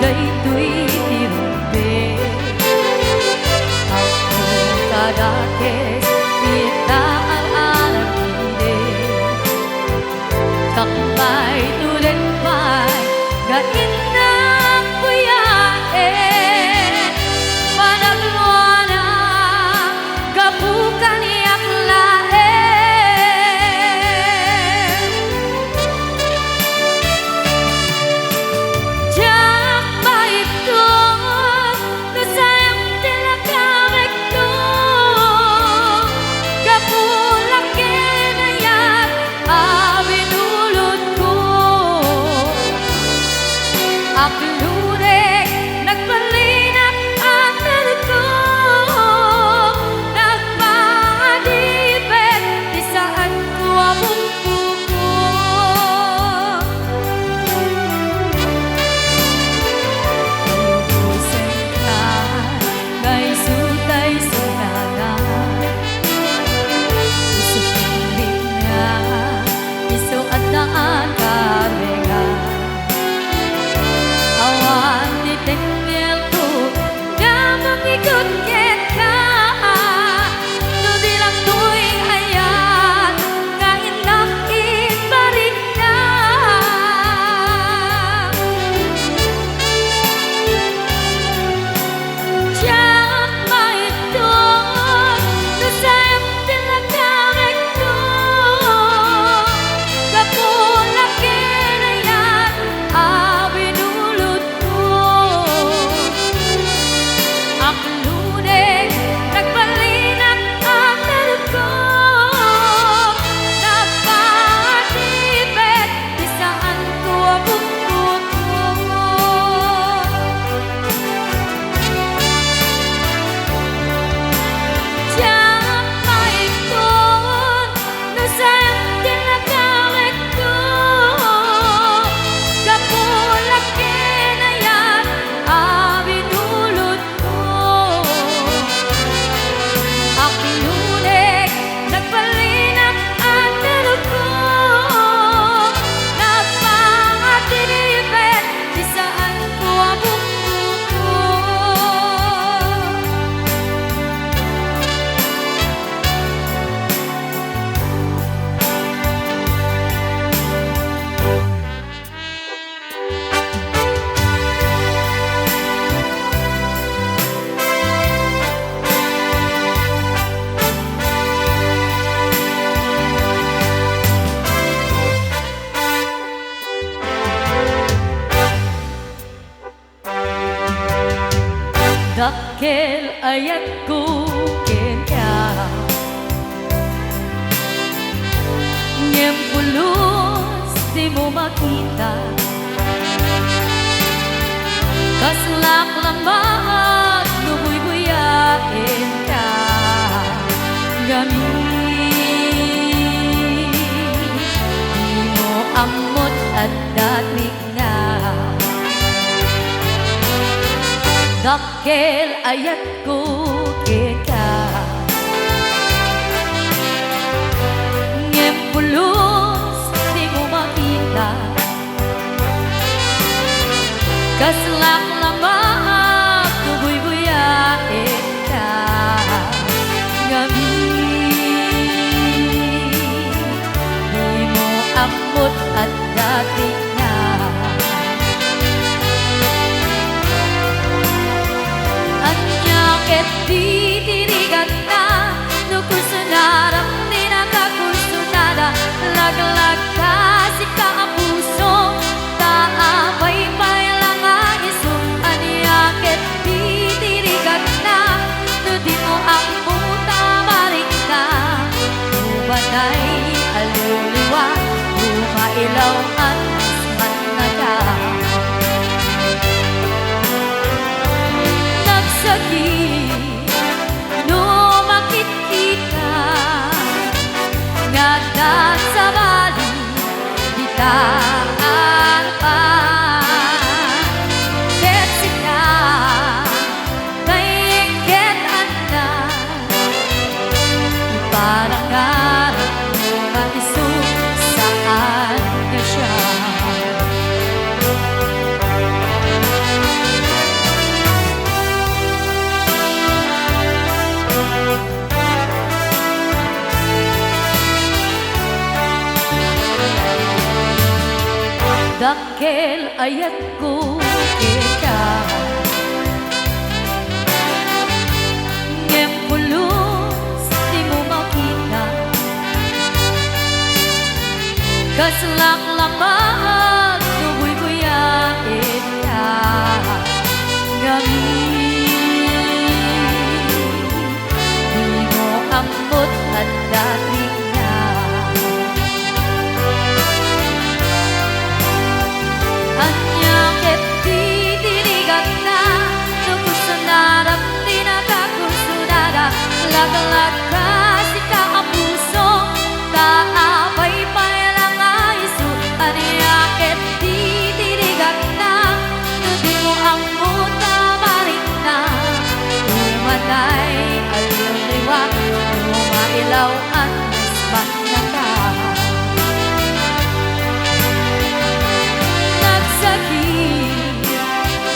daytoy tirumbe. Ako kadakes kita ang alagide, takbay tulen bay gain ng buyae. Panagluana gabukan iyak lae. Jak bait ko nasayang tilakamek ko, gapulak kinayat abinulot ko. Aklurek nagpalinak ang meron ko, nagpaadipet di saan ko among puko. Lubusan ka kay sutay sunana, isupiling niya iso at naan karenga. Awan di tenggel ko na mangikot ket ka, no di lang tuwing ayan ngayon nakit pa rin na. Diyan maiton nasayang tilakamek ko, gapulak kinayat abinulot ko. Akluneg nagpalinak ang meron ko, nagpaatipet di saan ko among puko. Diyan maiton nasayang tilakamek ko, gapulak kinayat abinulot ko. Akluneg nagpalinak ang meron ko, nagpaatipet di saan ko among puko. Dakkel ayat ko kenya, ngem pulos di mo makita, kaslak lamang nubuy-buyain ka. Gami di mo amot at dating na. Dakkel ayat ko keka, ngem pulos di mo makita, kaslak lamang nubuy-buyain ka. Gami di mo amot at dating na. Ket titirigan na no kursunarap ni nakakursunada, laglag kasi ka ang puso, taabay pailang isong aniya. Ket titirigan na no di mo ang puta maring na, ubanay aluliwa umailaw at managa. Nagsakit ayat ko kita ngem pulos di mo makita kaslak lamang nubuy buyain ka ngami di mo ambot at dating na anya ket titirigan na nubuso narap tinagakusudara lagalag ka sika ang puso kaabay lang aisu anya ket titirigan na nudi mo ang muta maring na umanay ayaw liwag umailaw ang panaka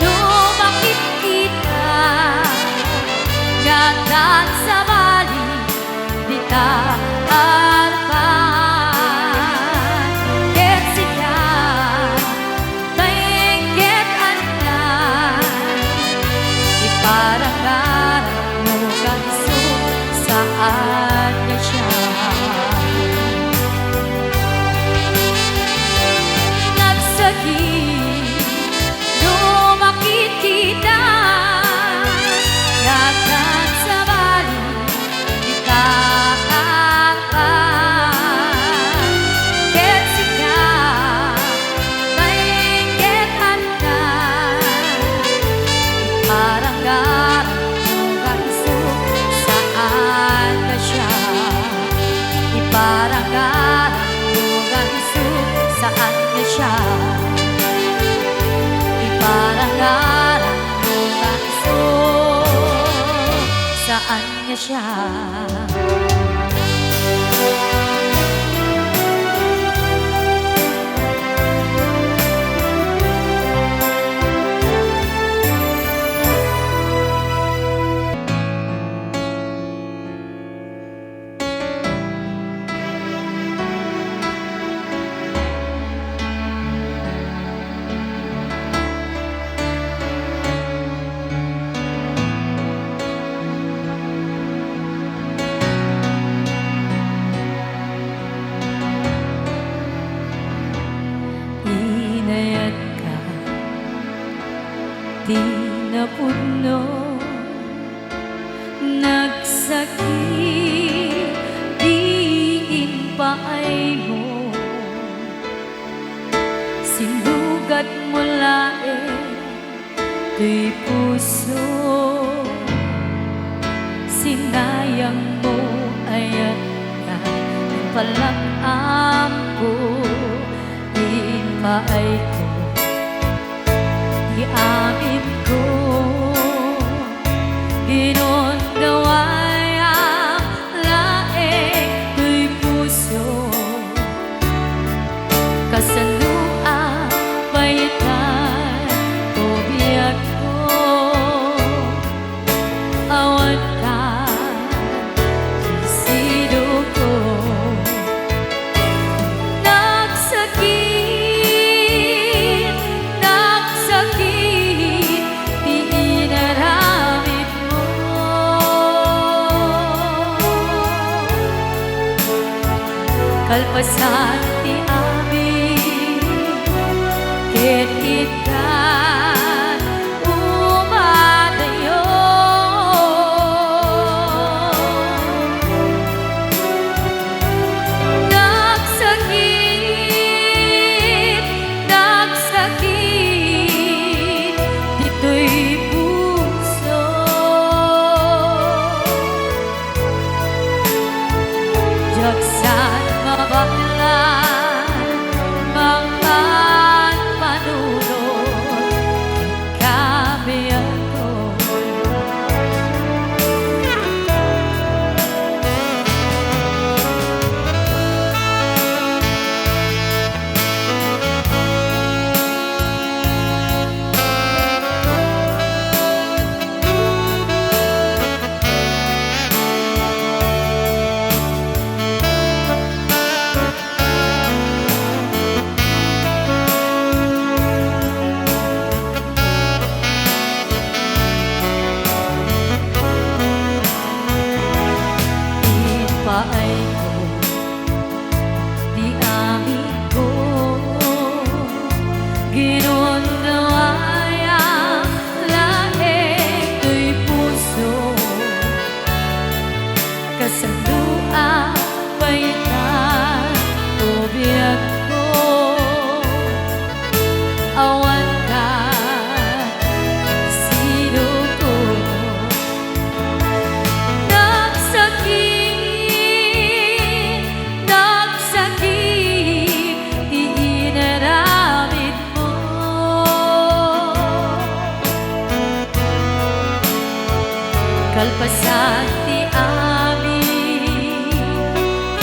lumakit kita gandaan sa bali di ta arpan ket sika maingket anay iparanggaran mo kanso saan niya siya nagsakit lumakit kita gandaan sa bali di ta arpan ket sika maingket anay iparanggaran mo kanso saan ka siya iparanggaran mo kanso saan ka siya iparanggaran mo kanso saan ka siya inayat ka di napuno nagsakit diin paay mo sinugat mo lae tuy puso sinayang mo ayat ka palakam ko din paay ko iamin ko ginon gaway ang laeng tuy puso kasalua bayitan ko biyak ko awan ka kisido ko nagsakit di inaramid mo kalpasan ti amin ket ikan umadayo nagsakit dito'y puso jaksan mabakla kalpasan ti amin,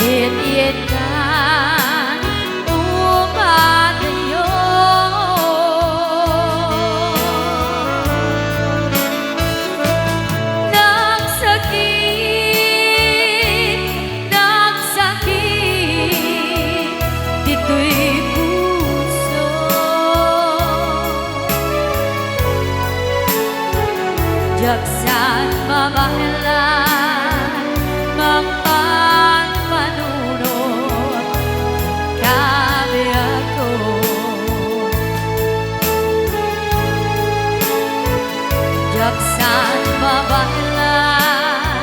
it kan umadayo. Nagsakit, dito'y puso. Jaksan mamahalan, magpanpanunod, kami ako. Jaksan mamahalan,